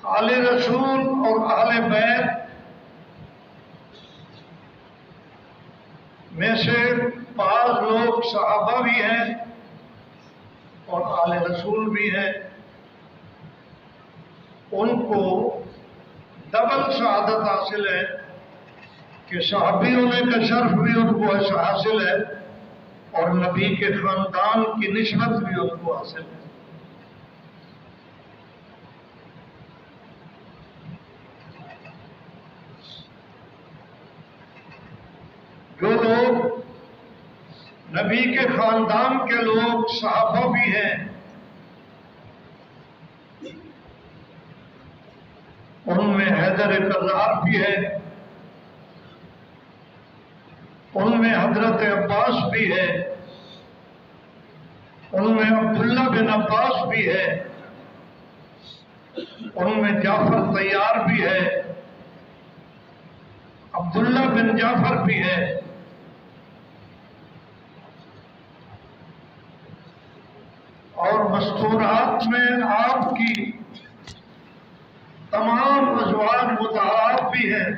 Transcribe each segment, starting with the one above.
آل رسول اور اہل بیت میں سے بعض لوگ صحابہ بھی ہیں اور آل رسول بھی ہیں، ان کو ڈبل سعادت حاصل ہے کہ صحابی ہونے کا شرف بھی ان کو حاصل ہے اور نبی کے خاندان کی نسبت بھی ان کو حاصل ہے۔ جو لوگ نبی کے خاندان کے لوگ صحابہ بھی ہیں، ان میں حیدر کرار بھی ہے، ان میں حضرت عباس بھی ہے، ان میں عبداللہ بن عباس بھی ہے، ان میں جعفر طیار بھی ہے، عبداللہ بن جعفر بھی ہے، اور مستورات میں آپ کی تمام ازواج مطہرات بھی ہیں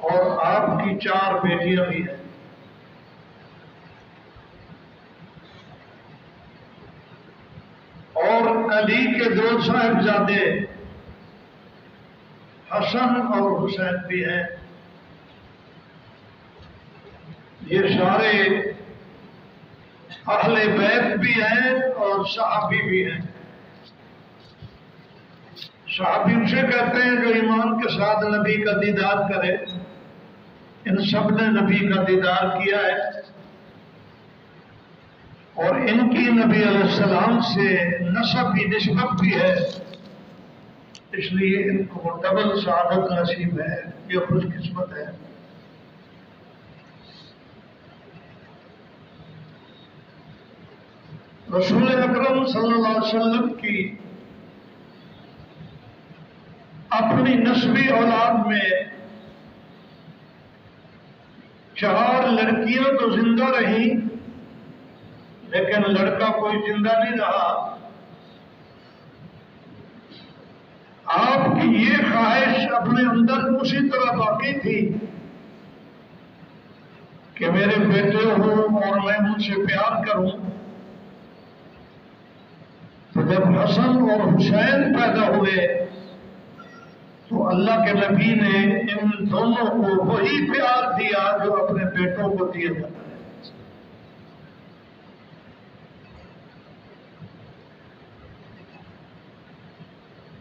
اور آپ کی 4 بیٹیاں بھی ہیں۔ اور علی کے 2 صاحبزادے حسن اور حسین بھی ہیں۔ یہ سارے اہل بیت بھی ہیں اور صحابی بھی ہیں۔ صحابی اسے کہتے ہیں جو ایمان کے ساتھ نبی کا دیدار کرے۔ ان سب نے نبی کا دیدار کیا ہے اور ان کی نبی علیہ السلام سے نسب بھی نسبت بھی ہے، اس لیے ان کو ڈبل سعادت نصیب ہے، یہ خوش قسمت ہے۔ رسول اکرم صلی اللہ علیہ وسلم کی اپنی نسبی اولاد میں 4 لڑکیاں تو زندہ رہیں لیکن لڑکا کوئی زندہ نہیں رہا۔ آپ کی یہ خواہش اپنے اندر اسی طرح باقی تھی کہ میرے بیٹے ہوں اور میں ان سے پیار کروں۔ تو جب حسن اور حسین پیدا ہوئے تو اللہ کے نبی نے ان دونوں کو وہی پیار دیا جو اپنے بیٹوں کو دیا جاتا ہے۔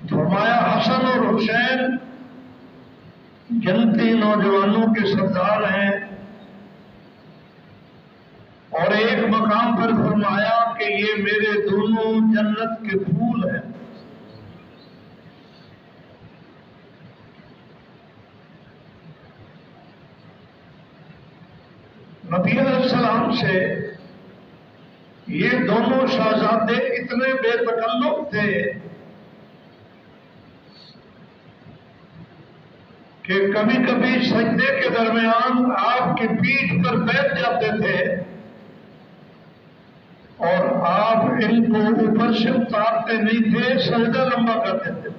فرمایا حسن اور حسین جنتی نوجوانوں کے سردار ہیں، اور ایک مقام پر فرمایا کہ یہ میرے دونوں جنت کے پھول ہیں۔ نبی علیہ السلام سے یہ دونوں شہزادے اتنے بے تکلف تھے کہ کبھی کبھی سجدے کے درمیان آپ کی پیٹھ پر بیٹھ جاتے تھے اور آپ ان کو اوپر سے اتارتے نہیں تھے، سجدہ لمبا کرتے تھے۔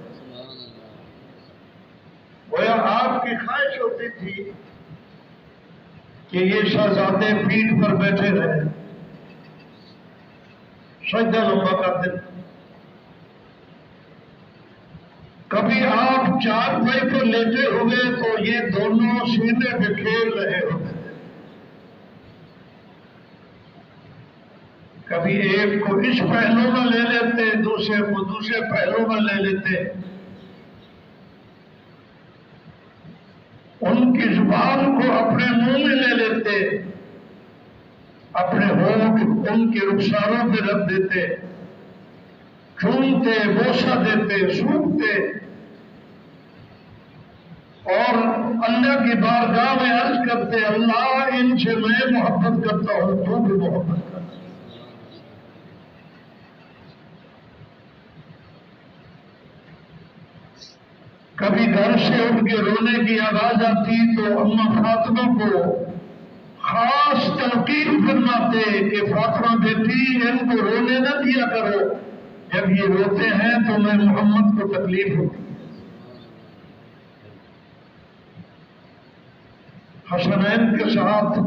گویا آپ کی خواہش ہوتی تھی کہ یہ شہزادے پیٹھ پر بیٹھے رہے، سجدہ لمبا کرتے تھے۔ کبھی آپ چارپائی پر لیٹے ہوئے تو یہ دونوں سینے پہ کھیل رہے ہوتے تھے۔ کبھی ایک کو اس پہلو میں لے لیتے، دوسرے کو دوسرے پہلو میں لے لیتے۔ ان کی زبان کو اپنے منہ میں لے لیتے، اپنے ہونٹ ان کے رخساروں پہ رکھ دیتے، چومتے، بوسہ دیتے، سونگتے، اور اللہ کی بارگاہ میں عرض کرتے، اللہ ان سے میں محبت کرتا ہوں، تو بھی محبت کرتا۔ کبھی گھر سے ان کے رونے کی آواز آتی تو اماں فاطمہ کو خاص تلقین فرماتے کہ فاطمہ بیٹی ان کو رونے نہ دیا کرو، جب یہ روتے ہیں تو میں محمد کو تکلیف ہوتی ہے۔ حسنین کے ساتھ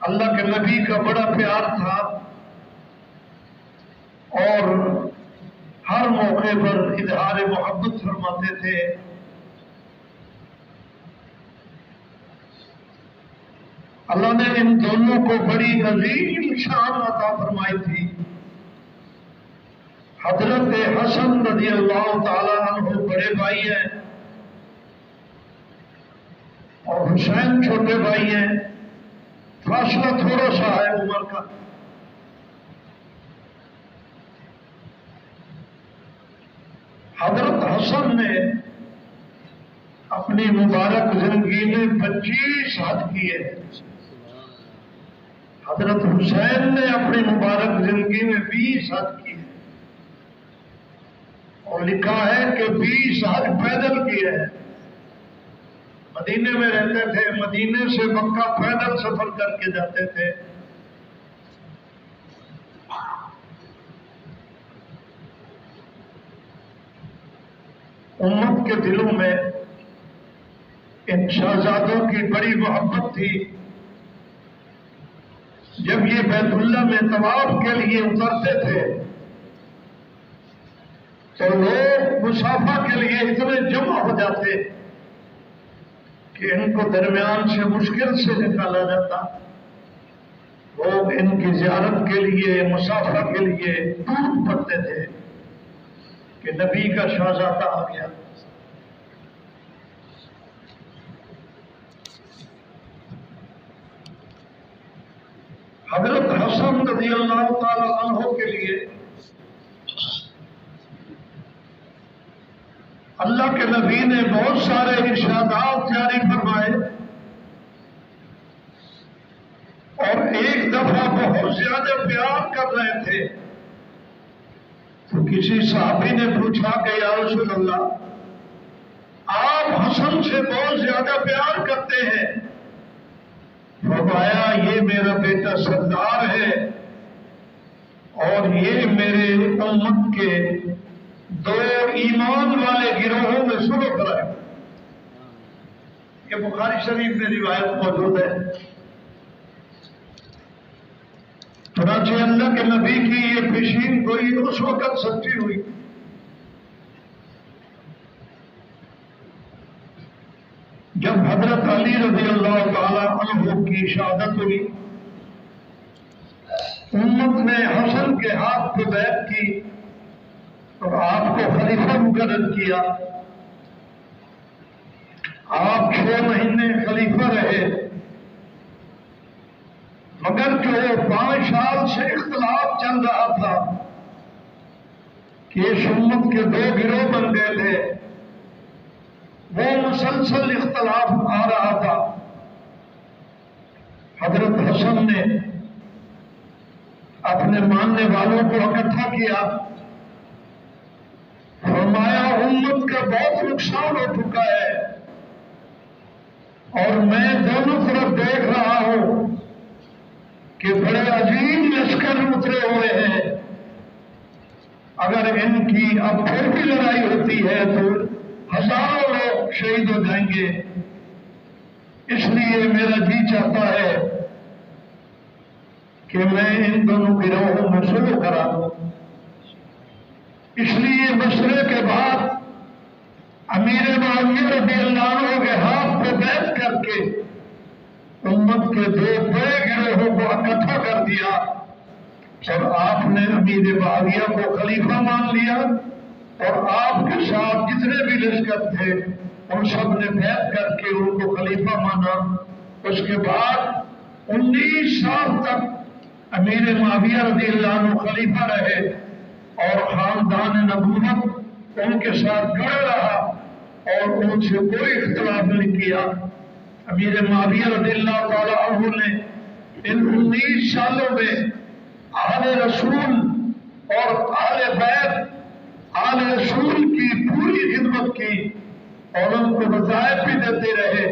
اللہ کے نبی کا بڑا پیار تھا اور ہر موقع پر اظہار محبت فرماتے تھے۔ اللہ نے ان دونوں کو بڑی عظیم شان عطا فرمائی تھی۔ حضرت حسن رضی اللہ تعالی عنہ بڑے بھائی ہیں اور حسین چھوٹے بھائی ہیں، فاصلہ تھوڑا سا ہے عمر کا۔ حضرت حسن نے اپنی مبارک زندگی میں 25 حج کیے، حضرت حسین نے اپنی مبارک زندگی میں 20 حج کیے، اور لکھا ہے کہ 20 حج پیدل کیے ہیں۔ مدینے میں رہتے تھے، مدینے سے مکہ پیدل سفر کر کے جاتے تھے۔ امت کے دلوں میں ان شہزادوں کی بڑی محبت تھی۔ جب یہ بیت اللہ میں طواف کے لیے اترتے تھے تو لوگ مسافہ کے لیے اتنے جمع ہو جاتے کہ ان کو درمیان سے مشکل سے نکالا جاتا۔ لوگ ان کی زیارت کے لیے، مسافہ کے لیے ٹوٹ پڑتے تھے کہ نبی کا شہزادہ آ گیا۔ حضرت حسن رضی اللہ تعالی عنہ کے لیے اللہ کے نبی نے بہت سارے ارشادات جاری فرمائے، اور ایک دفعہ بہت زیادہ پیار کر رہے تھے تو کسی صحابی نے پوچھا کہ یا رسول اللہ، آپ حسن سے بہت زیادہ پیار کرتے ہیں۔ فرمایا یہ میرا بیٹا سردار ہے اور یہ میرے امت کے 2 ایمان والے گروہوں میں شروع کرائے۔ یہ بخاری شریف میں روایت موجود ہے۔ چنانچہ اللہ کے نبی کی یہ پیشین گوئی اس وقت سچی ہوئی جب حضرت علی رضی اللہ تعالی عنہ کی شہادت ہوئی۔ امت نے حسن کے ہاتھ پہ بیعت کی اور آپ کو خلیفہ مقرر کیا۔ آپ 6 مہینے خلیفہ رہے، مگر جو 5 سال سے اختلاف چل رہا تھا کہ اس امت کے 2 گروہ بن گئے تھے، وہ مسلسل اختلاف آ رہا تھا۔ حضرت حسن نے اپنے ماننے والوں کو اکٹھا کیا، فرمایا امت کا بہت نقصان ہو چکا ہے اور میں دونوں طرف دیکھ رہا ہوں کہ بڑے عظیم لشکر اترے ہوئے ہیں، اگر ان کی اب پھر بھی لڑائی ہوتی ہے تو ہزاروں لوگ شہید ہو جائیں گے، اس لیے میرا جی چاہتا ہے کہ میں ان دونوں گروہوں میں شروع کرا دوں۔ اس لیے مشورے کے بعد امیر معاویہ رضی اللہ عنہ کے ہاتھ پہ بیعت کر کے امت کے 2 بڑے گروہوں کو اکٹھا کر دیا اور آپ نے امیر معاویہ کو خلیفہ مان لیا، اور آپ کے ساتھ جتنے بھی لشکر تھے ان سب نے بیعت کر کے ان کو خلیفہ مانا۔ اس کے بعد 19 سال تک امیر معاویہ رضی اللہ عنہ خلیفہ رہے اور خاندان نبوت ان کے ساتھ جڑے رہا اور ان سے کوئی اختلاف نہیں کیا۔ امیر معاویہ رضی اللہ تعالی عنہ نے ان 19 سالوں میں اہل رسول اور اہل بیت آل رسول کی پوری خدمت کی اور ان کو وظائف بھی دیتے رہے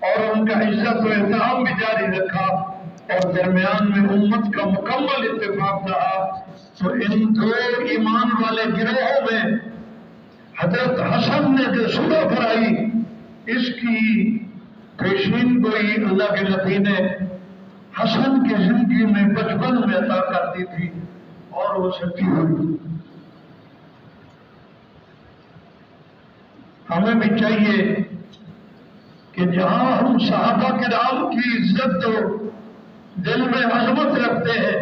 اور ان کا عزت و احترام بھی جاری رکھا۔ اور درمیان میں امت کا مکمل اتفاق رہا، تو ان دو ایمان والے گروہوں میں حضرت حسن نے جو صلح کرائی، اس کی پیشین گوئی اللہ کے نبی نے حسن کی زندگی میں بچپن میں عطا کر دی تھی اور وہ سچی ہوئی۔ ہمیں بھی چاہیے کہ جہاں ہم صحابہ کرام کی عزت و دل میں عظمت رکھتے ہیں،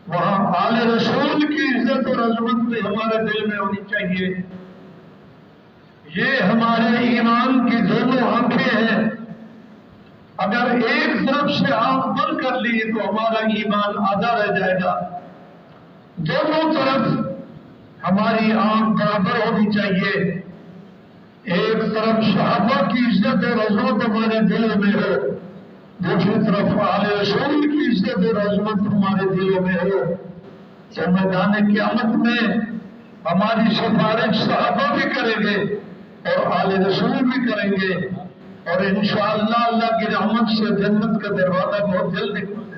وہاں آل رسول کی عزت اور عظمت بھی ہمارے دل میں ہونی چاہیے۔ یہ ہمارے ایمان کی دونوں آنکھیں ہیں، اگر ایک طرف سے آنکھ بند کر لی تو ہمارا ایمان آدھا رہ جائے گا۔ دونوں طرف ہماری آنکھ برابر ہونی چاہیے، ایک طرف صحابہ کی عزت اور عظمت ہمارے دلوں میں ہو، دوسری طرف آل رسول کی عزت اور عظمت ہمارے دلوں میں ہو۔ جب میدان قیامت میں ہماری سفارش صحابہ بھی کریں گے اور آل رسول بھی کریں گے، اور انشاءاللہ اللہ کی رحمت سے جنت کا دروازہ بہت جلد کھل جائے گا۔